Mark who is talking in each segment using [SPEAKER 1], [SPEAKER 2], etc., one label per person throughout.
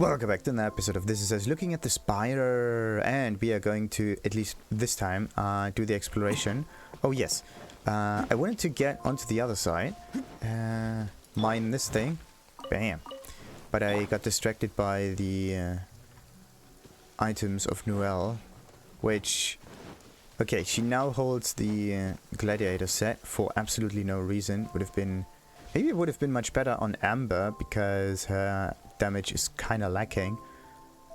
[SPEAKER 1] Welcome back to another episode of This Is Us looking at the spider, and we are going to, at least this time, do the exploration. Oh yes, I wanted to get onto the other side, mine this thing, bam, but I got distracted by the items of Noelle, which, okay, she now holds the gladiator set for absolutely no reason. Would have been, maybe it would have been much better on Amber because her damage is kind of lacking.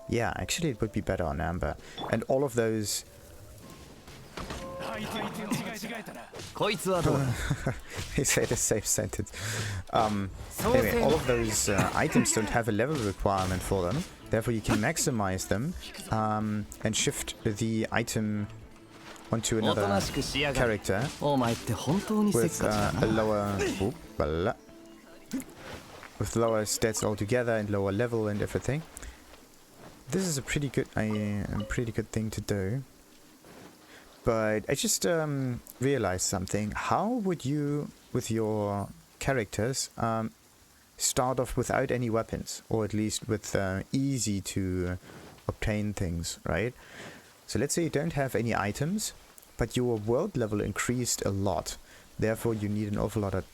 [SPEAKER 1] Yeah, actually it would be better on Amber. And all of those... They say the same sentence. Anyway, all of those items don't have a level requirement for them. Therefore you can maximize them and shift the item onto another character with a lower... with lower stats altogether and lower level and everything. This is a pretty good thing to do. But I just realized something. How would you, with your characters, start off without any weapons, or at least with easy to obtain things, right? So let's say you don't have any items, but your world level increased a lot. Therefore, you need an awful lot of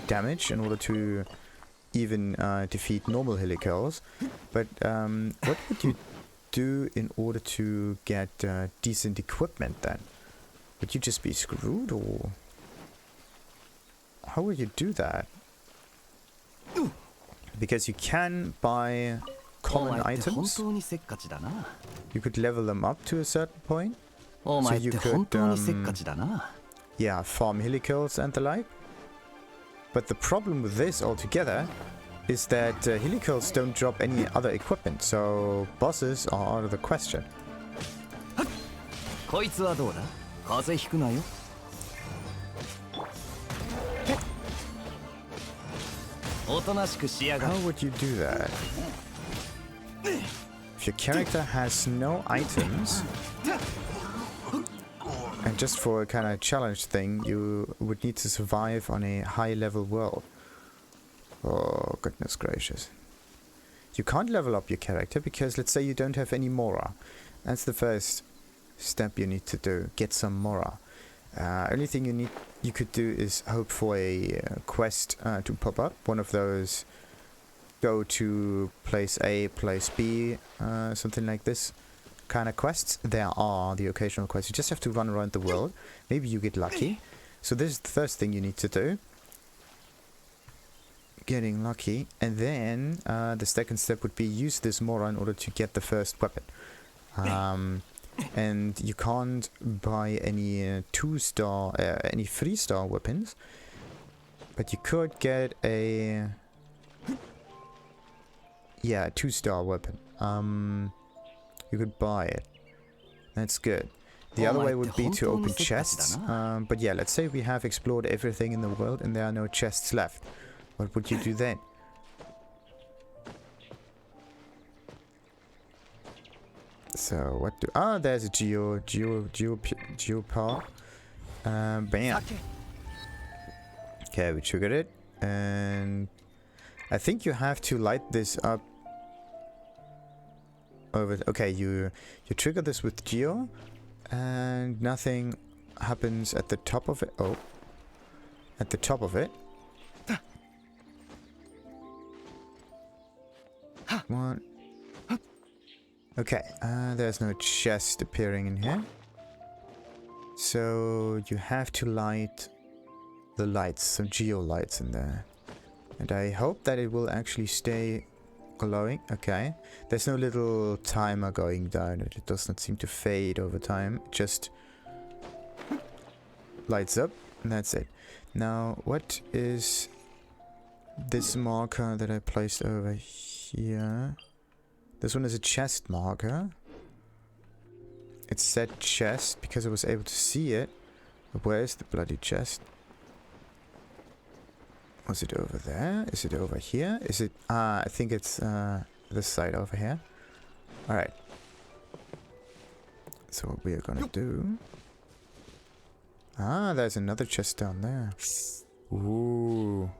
[SPEAKER 1] damage in order to even defeat normal helicals. But what would you do in order to get decent equipment then? Would you just be screwed, or how would you do that? Because you can buy common items. You could level them up to a certain point. So you could yeah, farm helicals and the like. But the problem with this altogether is that helicals don't drop any other equipment, so bosses are out of the question. How would you do that? If your character has no items, and just for a kind of challenge thing, you would need to survive on a high level world. Oh, goodness gracious. You can't level up your character because let's say you don't have any Mora. That's the first step you need to do. Get some Mora. Only thing you could do is hope for a quest to pop up. One of those go to place A, place B, something like this kind of quests. There are the occasional quests. You just have to run around the world. Maybe you get lucky. So this is the first thing you need to do. Getting lucky. And then the second step would be use this Mora in order to get the first weapon. And you can't buy any 2-star, any 3-star weapons. But you could get a... yeah, a 2-star weapon. You could buy it. That's good. The other way would be to open chests. But yeah, let's say we have explored everything in the world and there are no chests left. What would you do then? So what do... ah, there's a Geopower. Bam. Okay, we triggered it. And I think you have to light this up. Okay, you trigger this with Geo, and nothing happens at the top of it. Oh, at the top of it. What? Okay, there's no chest appearing in here. So you have to light the lights, some Geo lights in there. And I hope that it will actually stay glowing. Okay, there's no little timer going down. It does not seem to fade over time. It just lights up and that's it. Now what is this marker that I placed over here? This one is a chest marker. It said chest because I was able to see it. But where is the bloody chest? Was it over there? Is it over here? Is it... I think it's this side over here. Alright. So what we are gonna do... ah, there's another chest down there. Ooh.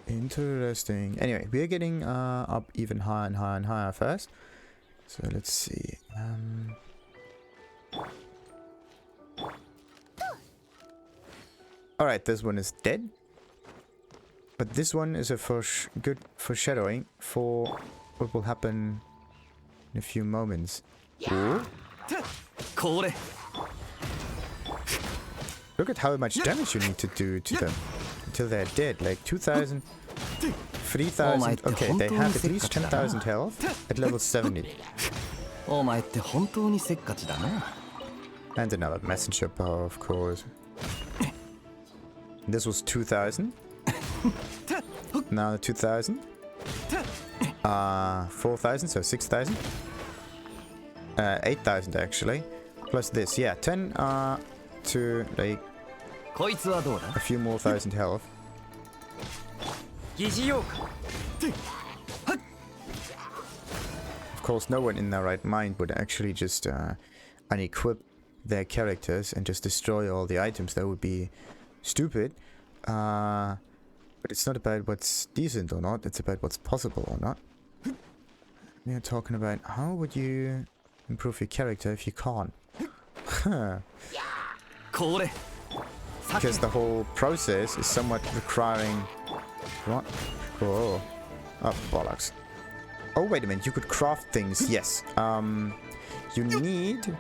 [SPEAKER 1] Interesting. Anyway, we're getting up even higher and higher and higher first. So let's see. Alright, this one is dead. But this one is a good foreshadowing for what will happen in a few moments. Ooh. Look at how much damage you need to do to them until they're dead. Like 2,000, 3,000. Okay, they have at least 10,000 health at level 70. And another messenger power, of course. This was 2,000. Now 2,000. 4,000, so 6,000. 8,000 actually. Plus this, yeah, 10 to like a few more thousand health. Of course, no one in their right mind would actually just unequip their characters and just destroy all the items. That would be stupid. But it's not about what's decent or not, it's about what's possible or not. We are talking about how would you improve your character if you can't. Because the whole process is somewhat requiring... What? Oh. Oh, bollocks. Oh, wait a minute, you could craft things, yes. You need...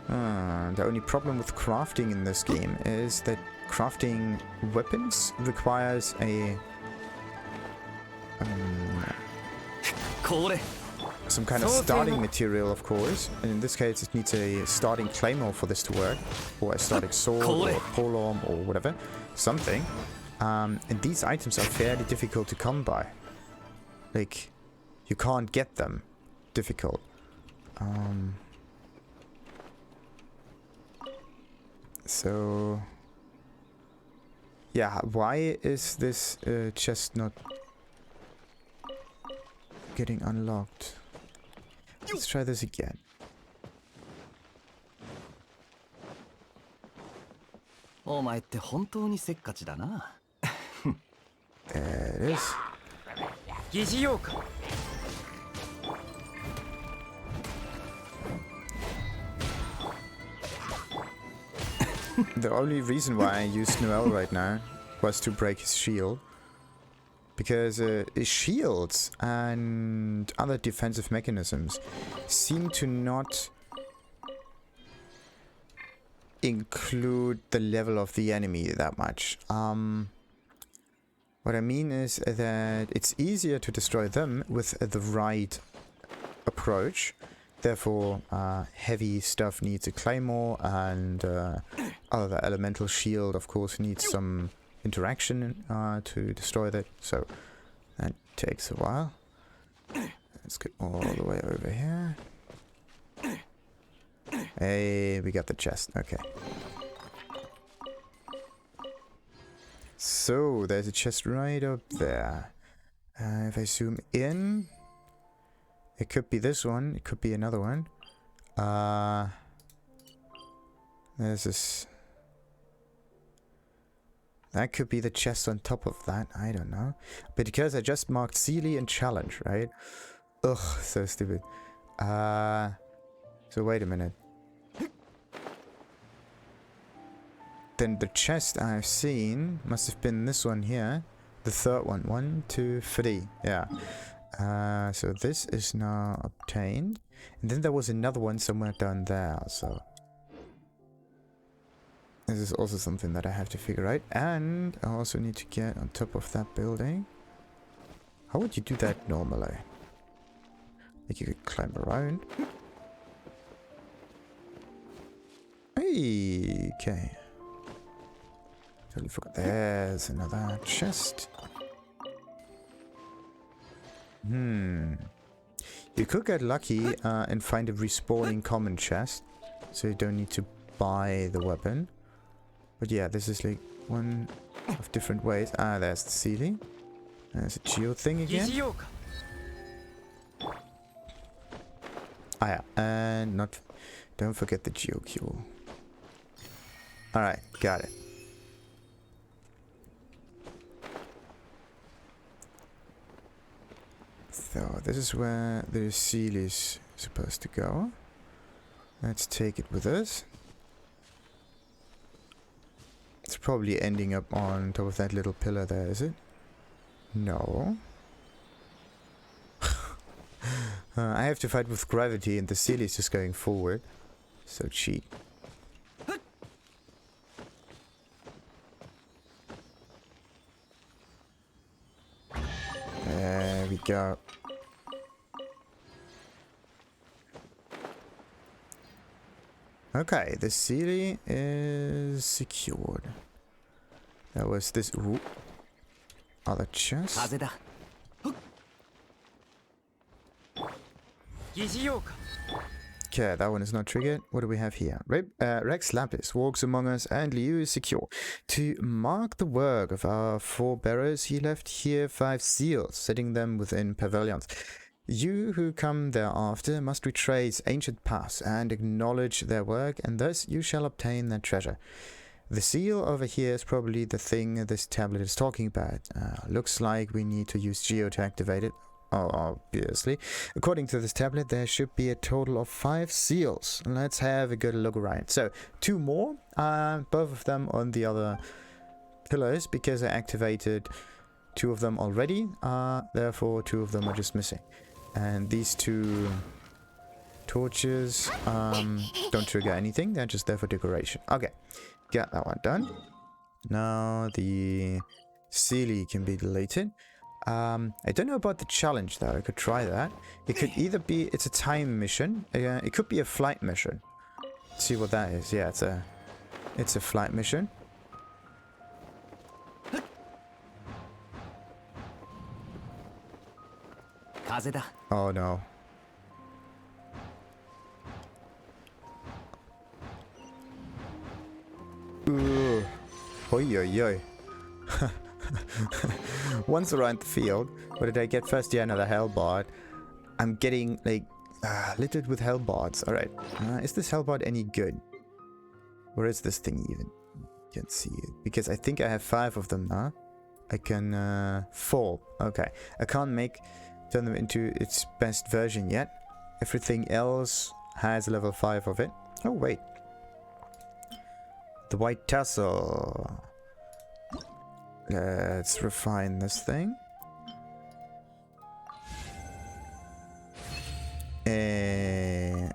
[SPEAKER 1] the only problem with crafting in this game is that crafting weapons requires a... some kind of starting material, of course. And in this case, it needs a starting claymore for this to work. Or a starting sword, or a polearm, or whatever. Something. And these items are fairly difficult to come by. Like, you can't get them. Difficult. So... yeah, why is this chest not getting unlocked? Let's try this again. There it is. The only reason why I used Noel right now was to break his shield. Because his shields and other defensive mechanisms seem to not include the level of the enemy that much. What I mean is that it's easier to destroy them with the right approach. Therefore, heavy stuff needs a claymore, and other elemental shield, of course, needs some interaction to destroy that. So that takes a while. Let's get all the way over here. Hey, we got the chest. Okay. So there's a chest right up there. If I zoom in, it could be this one. It could be another one. There's this. That could be the chest on top of that. I don't know. But because I just marked Seelie and challenge, right? Ugh, so stupid. So wait a minute. Then the chest I've seen must have been this one here. The third one. 1, 2, 3. Yeah. So this is now obtained. And then there was another one somewhere down there. So this is also something that I have to figure out. And I also need to get on top of that building. How would you do that normally? Like you could climb around. Hey, okay. Totally forgot. There's another chest. You could get lucky and find a respawning common chest. So you don't need to buy the weapon. But yeah, this is like one of different ways. Ah, there's the Seelie. There's a geo thing again. Ah yeah, and not... Don't forget the geo cube. Alright, got it. though. This is where the Seelie is supposed to go. Let's take it with us. It's probably ending up on top of that little pillar there, is it? No. I have to fight with gravity and the Seelie is just going forward. So cheat. There we go. Okay, the Seelie is secured. There was this other chest. Okay, that one is not triggered. What do we have here? Rex Lapis walks among us and Liu is secure. To mark the work of our forebearers, he left here 5 seals, setting them within pavilions. You who come thereafter must retrace ancient paths and acknowledge their work, and thus you shall obtain their treasure. The seal over here is probably the thing this tablet is talking about. Looks like we need to use Geo to activate it. Oh, obviously. According to this tablet, there should be a total of 5 seals. Let's have a good look around. So, 2 more, both of them on the other pillars, because I activated 2 of them already. Therefore, 2 of them are just missing. And these 2 torches don't trigger anything. They're just there for decoration. Okay, got that one done. Now the Seelie can be deleted. I don't know about the challenge though. I could try that. It could either be it's a time mission. It could be a flight mission. Let's see what that is. Yeah, it's a flight mission. Oh no. Ooh. Oi, oi, oi. Once around the field, what did I get first? Yeah, another Halberd. I'm getting like littered with Halberds. Alright. Is this Halberd any good? Where is this thing even? Can't see it. Because I think I have 5 of them now. I can 4. Okay. I can't turn them into its best version yet. Everything else has a level 5 of it. Oh wait. The white tassel. Let's refine this thing.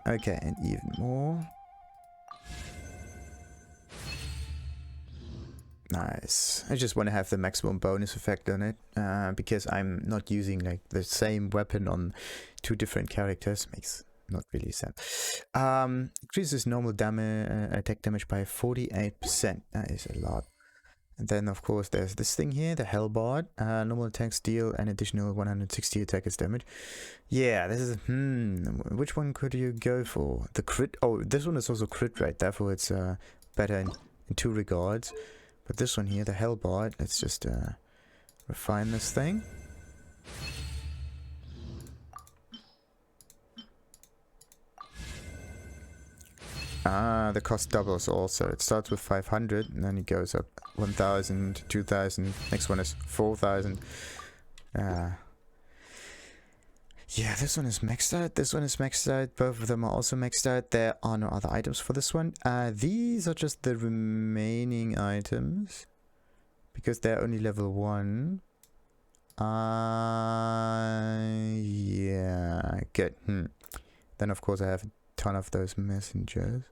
[SPEAKER 1] Okay, and even more. Nice. I just want to have the maximum bonus effect on it, because I'm not using like the same weapon on 2 different characters. Makes not really sense. Increases normal attack damage by 48%. That is a lot. And then of course there's this thing here, the Halberd. Normal attacks deal an additional 160 attackers damage. Yeah, this is which one could you go for? The crit. Oh, this one is also crit rate, therefore it's better in 2 regards. But this one here, the Halberd, let's just refine this thing. The cost doubles also. It starts with 500 and then it goes up 1000, 2000. Next one is 4000. Yeah, this one is maxed out. This one is maxed out. Both of them are also maxed out. There are no other items for this one. These are just the remaining items, because they're only level 1. Yeah, good. Then of course I have a ton of those messengers.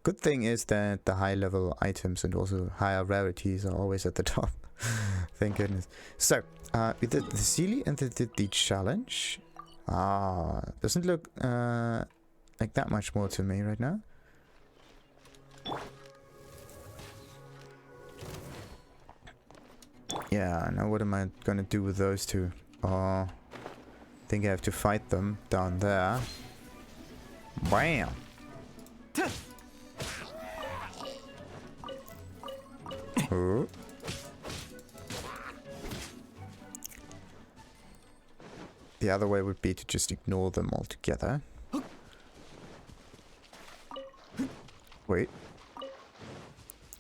[SPEAKER 1] Good thing is that the high level items and also higher rarities are always at the top. Thank goodness. So, we did the Seelie and did the challenge. Doesn't look like that much more to me right now. Yeah, now what am I gonna do with those 2? I think I have to fight them down there. Bam! Oh. The other way would be to just ignore them altogether. Wait.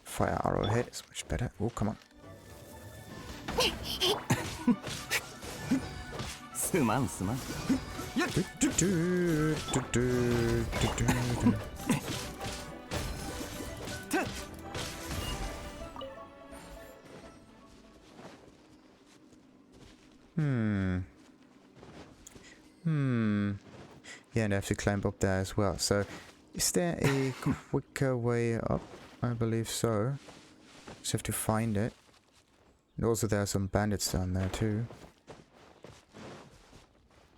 [SPEAKER 1] Fire arrowhead is much better. Oh, come on. Yeah, and I have to climb up there as well. So, is there a quicker way up? I believe so. Just have to find it. And also there are some bandits down there too.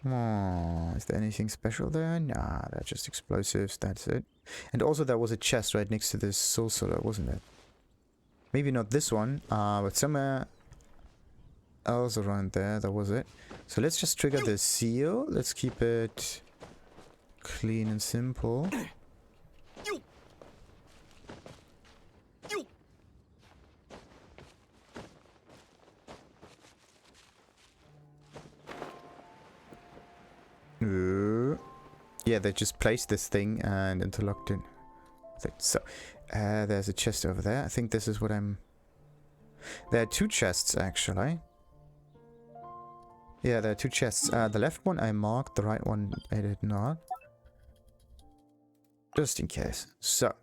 [SPEAKER 1] Oh, is there anything special there? Nah, they're just explosives, that's it. And also there was a chest right next to this soul solar, wasn't it? Maybe not this one, but somewhere else around there, that was it. So let's just trigger the seal. Let's keep it clean and simple. Yeah, they just placed this thing and interlocked it. So, there's a chest over there. I think this is what I'm... There are two chests, actually. Yeah, there are two chests. The left one I marked, the right one I did not. Just in case. So.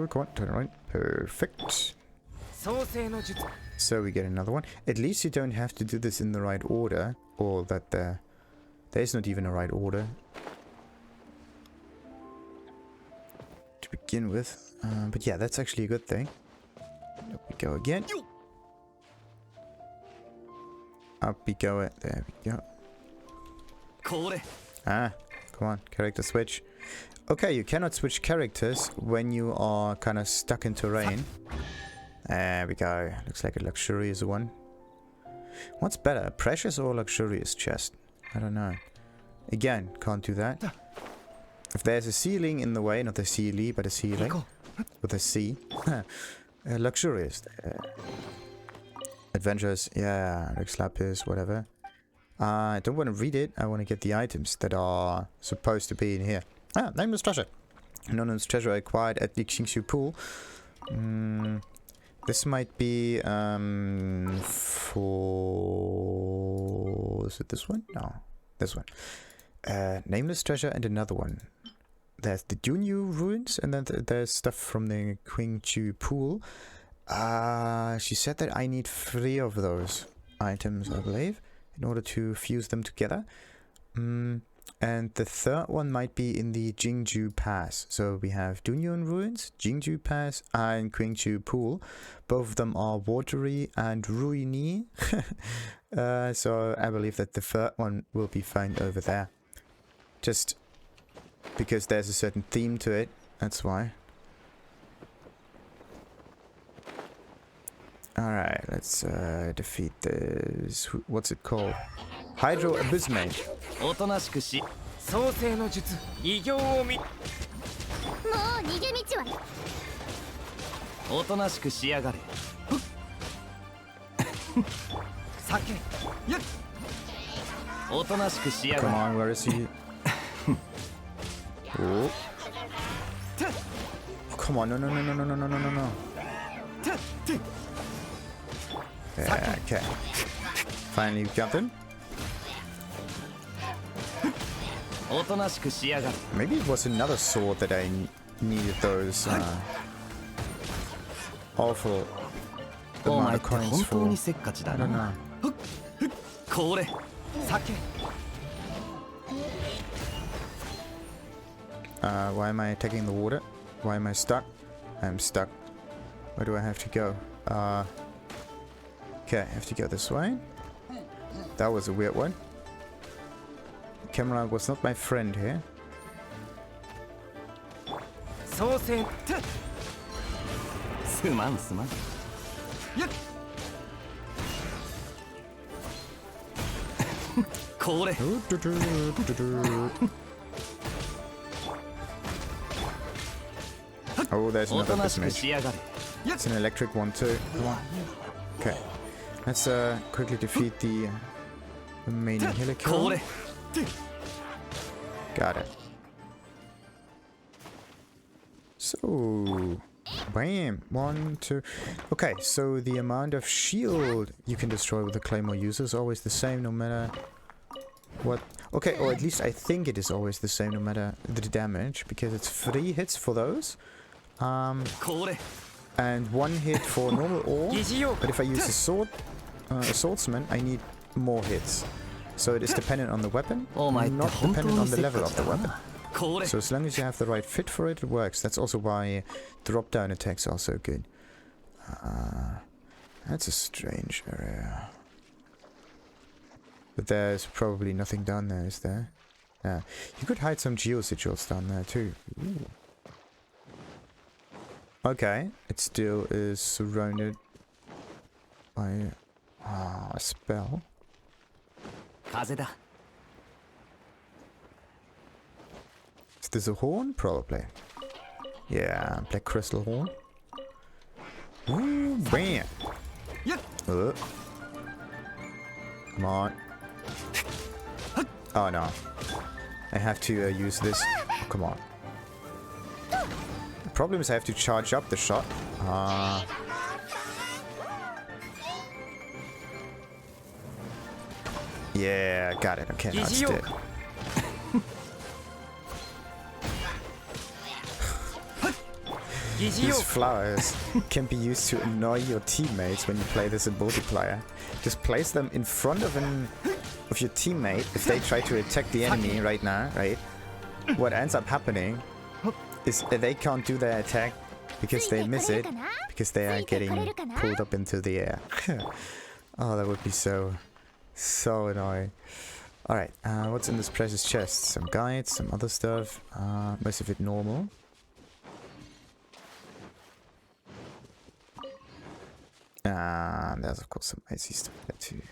[SPEAKER 1] Come on, turn around. Perfect. So we get another one. At least you don't have to do this in the right order. Or that there is not even a right order. To begin with. But yeah, that's actually a good thing. Up we go again. Up we go. There we go. Ah, come on. Character switch. Okay, you cannot switch characters when you are kind of stuck in terrain. There we go. Looks like a luxurious one. What's better, a precious or luxurious chest? I don't know. Again, can't do that. If there's a ceiling in the way, not a Seelie, but a ceiling with a C. Luxurious. Adventures, yeah, Rex Lapis, whatever. I don't want to read it. I want to get the items that are supposed to be in here. Ah, Nameless Treasure. Nameless Treasure acquired at the Qingxu pool. This might be for... Is it this one? No, this one. Nameless Treasure and another one. There's the Georunes and then there's stuff from the Qingxu pool. She said that I need 3 of those items, I believe, in order to fuse them together. And the third one might be in the Qingxu Pass. So we have Dunyon Ruins, Qingxu Pass, and Qingxu Pool. Both of them are watery and ruiny. So I believe that the third one will be found over there. Just because there's a certain theme to it, that's why. Alright, let's defeat this... What's it called? Hydro Abyssmate. Come on, where is he? Oh. Come on, no. Yeah, okay. Finally got him. Maybe it was another sword that I needed those awful amount of coins for. I don't know. Why am I attacking the water? Why am I stuck? I'm stuck. Where do I have to go? Okay, I have to go this way. That was a weird one. The camera was not my friend here. Oh, there's another Abyssmate. It's an electric one too. Come on. Okay. Let's quickly defeat the main healer kill. Got it. So, bam, 1, 2. Okay, so the amount of shield you can destroy with the claymore user is always the same no matter what. Okay, or at least I think it is always the same no matter the damage, because it's 3 hits for those. And 1 hit for normal ore. But if I use a swordsman, I need more hits. So it is dependent on the weapon, not dependent on the level of the weapon. So as long as you have the right fit for it, it works. That's also why drop-down attacks are so good. That's a strange area. But there's probably nothing down there, is there? Yeah. You could hide some geosigils down there too. Ooh. Okay, it still is surrounded by a spell. Is this a horn? Probably. Yeah, black crystal horn. Ooh, bam! Come on. Oh no. I have to use this. Oh, come on. The problem is I have to charge up the shot. Yeah, got it. Okay, now it's dead. These flowers can be used to annoy your teammates when you play this in multiplayer. Just place them in front of your teammate if they try to attack the enemy right now, right? What ends up happening is they can't do their attack because they miss it, because they are getting pulled up into the air. Oh, that would be so annoying. Alright, what's in this precious chest? Some guides, some other stuff. Most of it normal. There's of course some icy stuff there too.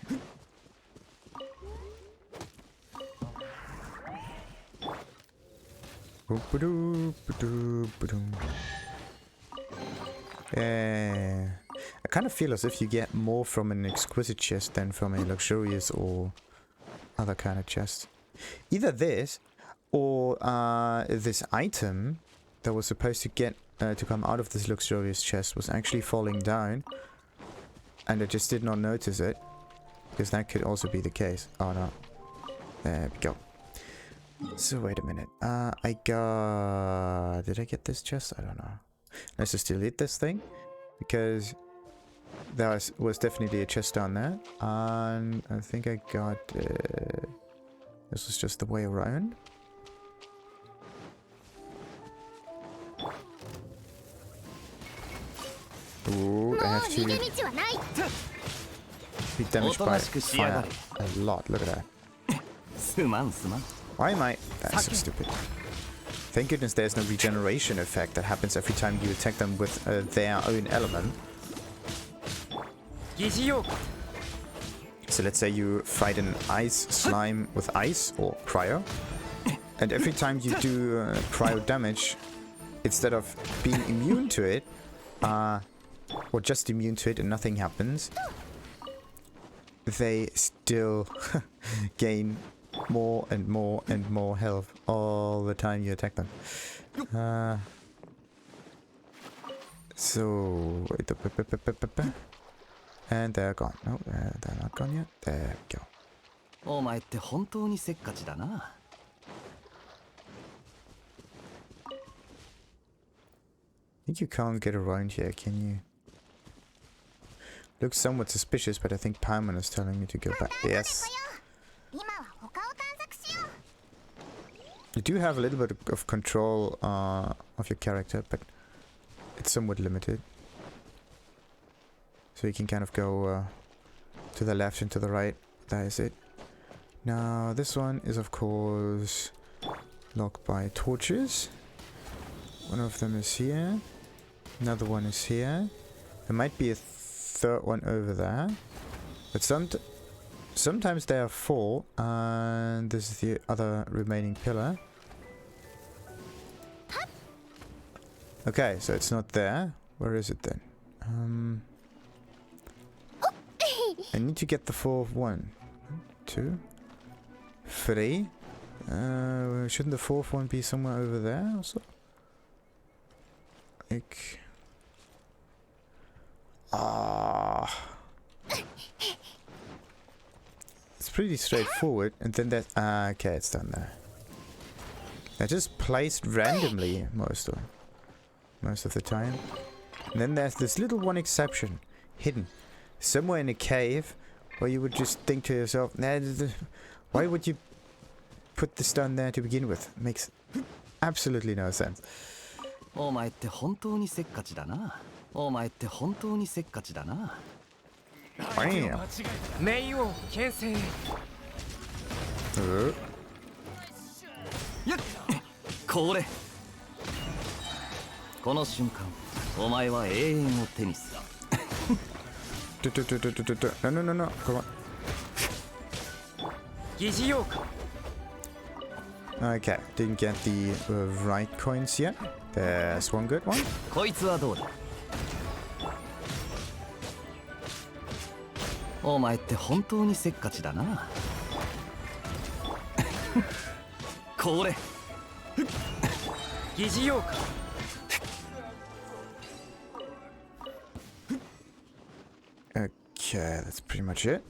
[SPEAKER 1] Yeah. I kind of feel as if you get more from an exquisite chest than from a luxurious or other kind of chest. Either this or this item that was supposed to get to come out of this luxurious chest was actually falling down, and I just did not notice it, because that could also be the case. Oh no. There we go. So wait a minute. Did I get this chest? I don't know. Let's just delete this thing, because there was definitely a chest down there, and I think I got this was just the way around. Ooh, I have to be damaged by fire a lot. Look at that. Why am I? That's so stupid. Thank goodness there's no regeneration effect that happens every time you attack them with their own element. So let's say you fight an ice slime with ice or cryo, and every time you do cryo damage, instead of being immune to it, or just immune to it and nothing happens, they still gain more and more and more health all the time you attack them. So... and they're gone. No, they're not gone yet. There we go. I think you can't get around here, can you? Looks somewhat suspicious, but I think Paimon is telling me to go back. Yes. You do have a little bit of control of your character, but it's somewhat limited. So you can kind of go to the left and to the right. That is it. Now this one is of course locked by torches. One of them is here. Another one is here. There might be a third one over there. But sometimes there are 4, and this is the other remaining pillar. Okay, so it's not there. Where is it then? I need to get the 4th one. 2, 3. Shouldn't the fourth one be somewhere over there also? Like... It's pretty straightforward, and then that... okay, it's done there. They're just placed randomly most of the time. And then there's this little one exception, hidden. Somewhere in a cave, where you would just think to yourself, nah, why would you put this down there to begin with? Makes absolutely no sense. Damn. No, come on. Okay, didn't get the right coins yet. There's one good one. Okay, that's pretty much it.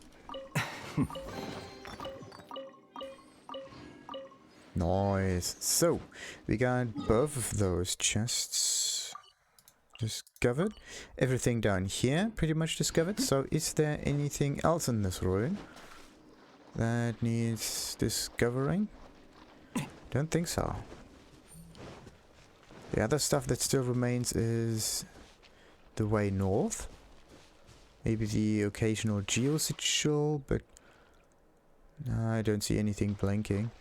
[SPEAKER 1] Nice. So, we got both of those chests discovered. Everything down here pretty much discovered. So, is there anything else in this ruin that needs discovering? Don't think so. The other stuff that still remains is the way north. Maybe the occasional geosigil, but no, I don't see anything blinking.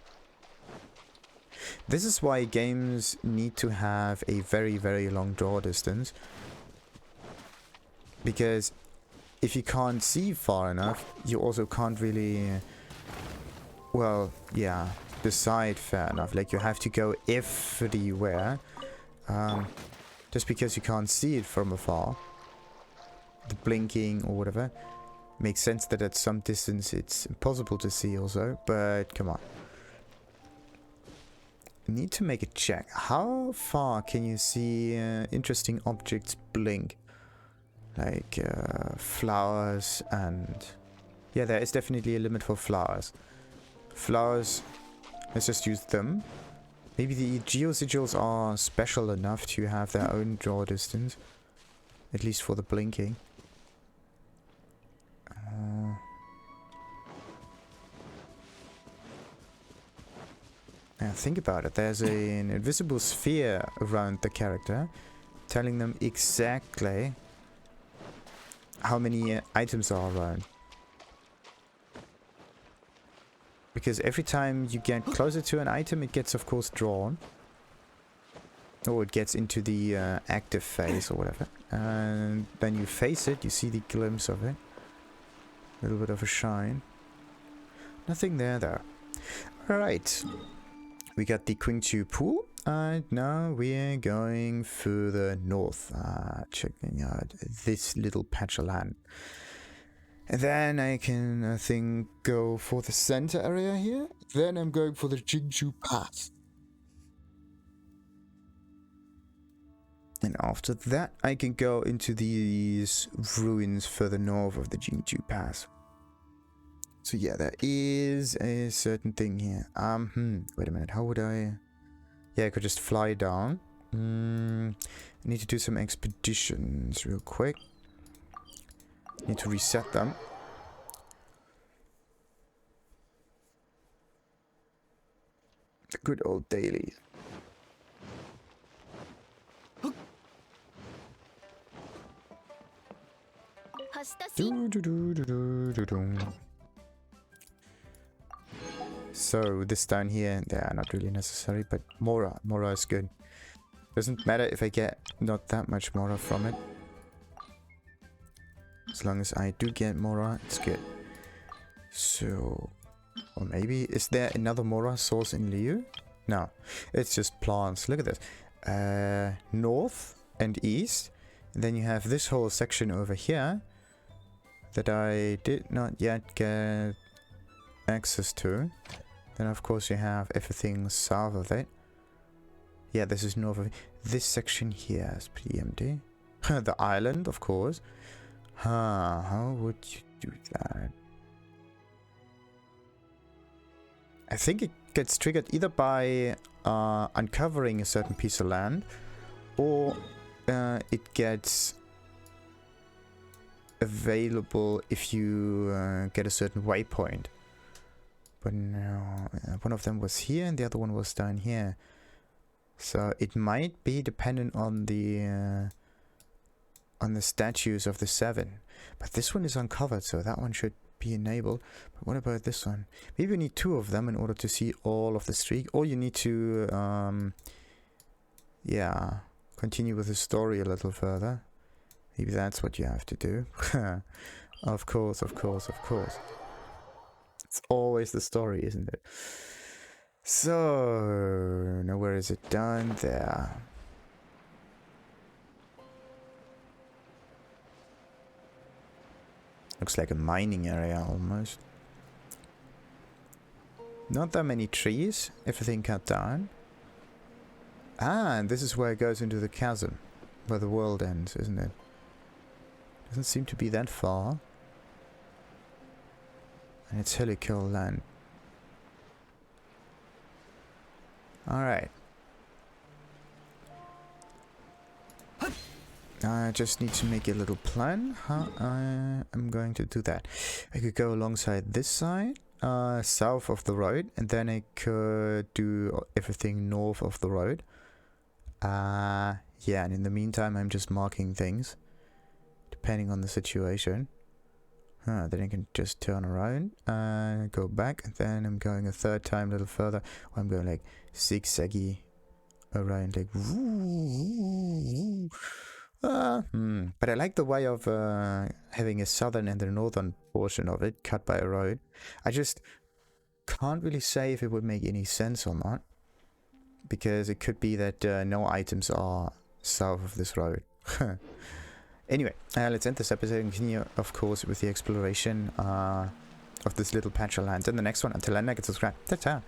[SPEAKER 1] This is why games need to have a very, very long draw distance. Because if you can't see far enough, you also can't really, well, yeah, decide fair enough. Like, you have to go everywhere. Just because you can't see it from afar. The blinking or whatever. Makes sense that at some distance it's impossible to see also, but come on. Need to make a check. How far can you see interesting objects blink? Like flowers and... yeah, there is definitely a limit for flowers. Flowers, let's just use them. Maybe the geosigils are special enough to have their own draw distance. At least for the blinking. Yeah, think about it. There's an invisible sphere around the character, telling them exactly how many items are around. Because every time you get closer to an item, it gets, of course, drawn. Or it gets into the active phase or whatever. And then you face it, you see the glimpse of it. A little bit of a shine. Nothing there, though. Alright. We got the Qingxu pool. And now we're going further north. Checking out this little patch of land. And then I can, I think, go for the center area here. Then I'm going for the Qingxu Pass. And after that, I can go into these ruins further north of the Qingxu Pass. So yeah, there is a certain thing here. Wait a minute, how would I... yeah, I could just fly down. I need to do some expeditions real quick. Need to reset them. The good old dailies. So this down here, they are not really necessary, but Mora is good. Doesn't matter if I get not that much Mora from it. As long as I do get Mora, it's good. So, or maybe, is there another Mora source in Liu? No, it's just plants. Look at this. North and east. And then you have this whole section over here that I did not yet get access to. Then of course you have everything south of it. Yeah, this is north of it. This section here is pretty empty. The island, of course. How would you do that? I think it gets triggered either by uncovering a certain piece of land, or it gets available if you get a certain waypoint. But no, one of them was here and the other one was down here. So it might be dependent on the statues of the 7. But this one is uncovered, so that one should be enabled. But what about this one? Maybe you need 2 of them in order to see all of the streak, or you need to yeah, continue with the story a little further. Maybe that's what you have to do. Of course, of course, of course. It's always the story, isn't it? So, now where is it? Down there. Looks like a mining area almost. Not that many trees, everything cut down. Ah, and this is where it goes into the chasm, where the world ends, isn't it? Doesn't seem to be that far. And it's hilly cold land. Alright. I just need to make a little plan how I am going to do that. I could go alongside this side, south of the road, and then I could do everything north of the road. Yeah, and in the meantime I'm just marking things, depending on the situation. Then I can just turn around and go back, and then I'm going a third time a little further. I'm going like zigzaggy around, like but I like the way of having a southern and the northern portion of it cut by a road. I just can't really say if it would make any sense or not, because it could be that no items are south of this road. Anyway, let's end this episode and continue, of course, with the exploration of this little patch of land in the next one. Until then, like and subscribe. Ta-ta!